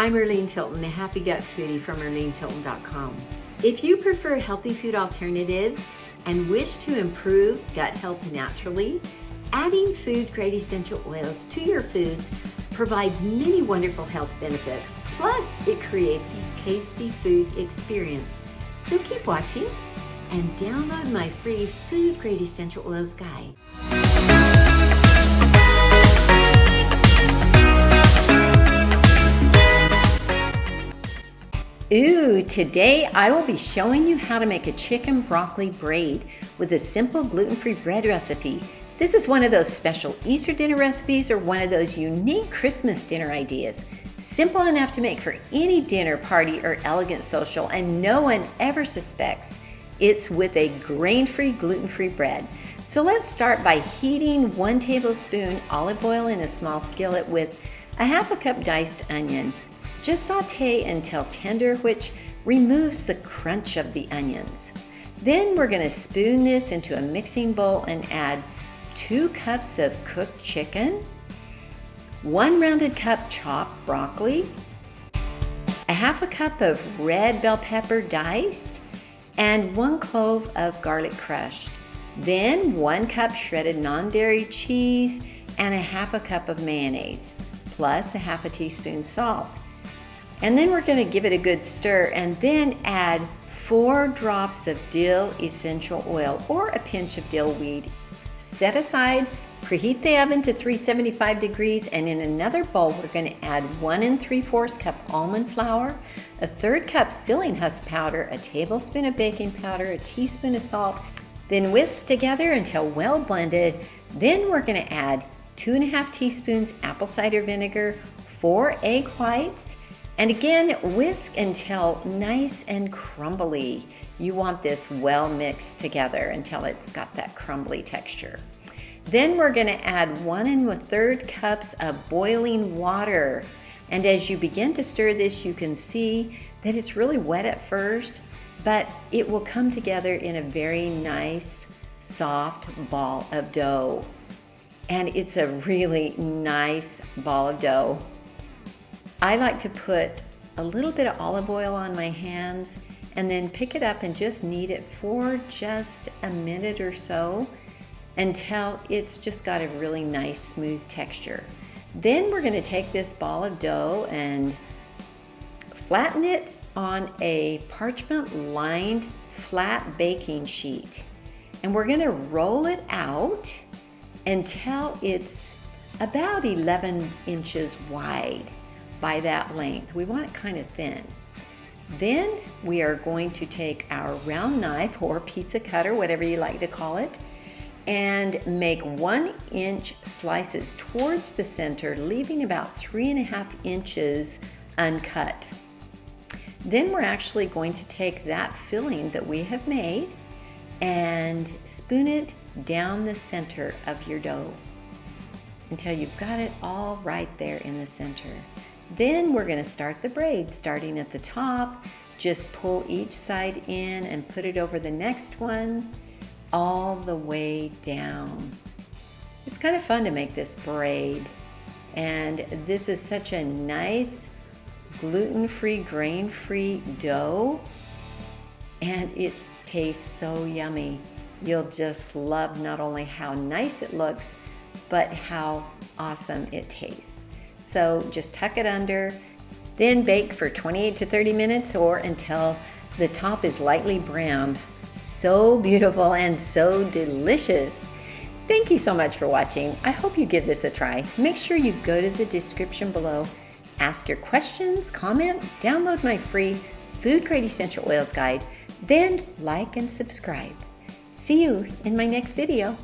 I'm Erlene Tilton, the Happy Gut Foodie from ErleneTilton.com. If you prefer healthy food alternatives and wish to improve gut health naturally, adding food-grade essential oils to your foods provides many wonderful health benefits. Plus, it creates a tasty food experience. So keep watching and download my free food-grade essential oils guide. Ooh, today I will be showing you how to make a chicken broccoli braid with a simple gluten-free bread recipe. This is one of those special Easter dinner recipes or one of those unique Christmas dinner ideas. Simple enough to make for any dinner party or elegant social, and no one ever suspects it's with a grain-free, gluten-free bread. So let's start by heating 1 tablespoon olive oil in a small skillet with a 1/2 cup diced onion. Just saute until tender, which removes the crunch of the onions. Then we're going to spoon this into a mixing bowl and add 2 cups of cooked chicken, 1 rounded cup chopped broccoli, a 1/2 cup of red bell pepper diced, and 1 clove of garlic crushed. Then 1 cup shredded non-dairy cheese and a 1/2 cup of mayonnaise, plus a 1/2 teaspoon salt. And then we're going to give it a good stir and then add 4 drops of dill essential oil or a pinch of dill weed. Set aside, preheat the oven to 375 degrees, and in another bowl we're going to add 1 3/4 cup almond flour, a 1/3 cup ceiling husk powder, a tablespoon of baking powder, a teaspoon of salt. Then whisk together until well blended. Then we're going to add 2 1/2 teaspoons apple cider vinegar, 4 egg whites, and again, whisk until nice and crumbly. You want this well mixed together until it's got that crumbly texture. Then we're going to add 1 1/3 cups of boiling water. And as you begin to stir this, you can see that it's really wet at first, but it will come together in a very nice, soft ball of dough. And it's a really nice ball of dough. I like to put a little bit of olive oil on my hands and then pick it up and just knead it for just a minute or so until it's just got a really nice smooth texture. Then we're going to take this ball of dough and flatten it on a parchment lined flat baking sheet. And we're going to roll it out until it's about 11 inches wide. By that length. We want it kind of thin. Then we are going to take our round knife or pizza cutter, whatever you like to call it, and make 1-inch slices towards the center, leaving about 3 1/2 inches uncut. Then we're actually going to take that filling that we have made and spoon it down the center of your dough until you've got it all right there in the center. Then we're going to start the braid, starting at the top. Just pull each side in and put it over the next one, all the way down. It's kind of fun to make this braid, and this is such a nice gluten-free, grain-free dough, and it tastes so yummy. You'll just love not only how nice it looks, but how awesome it tastes. So just tuck it under, then bake for 28 to 30 minutes or until the top is lightly browned. So beautiful and so delicious. Thank you so much for watching. I hope you give this a try. Make sure you go to the description below, ask your questions, comment, download my free Food Grade Essential Oils guide, then like and subscribe. See you in my next video.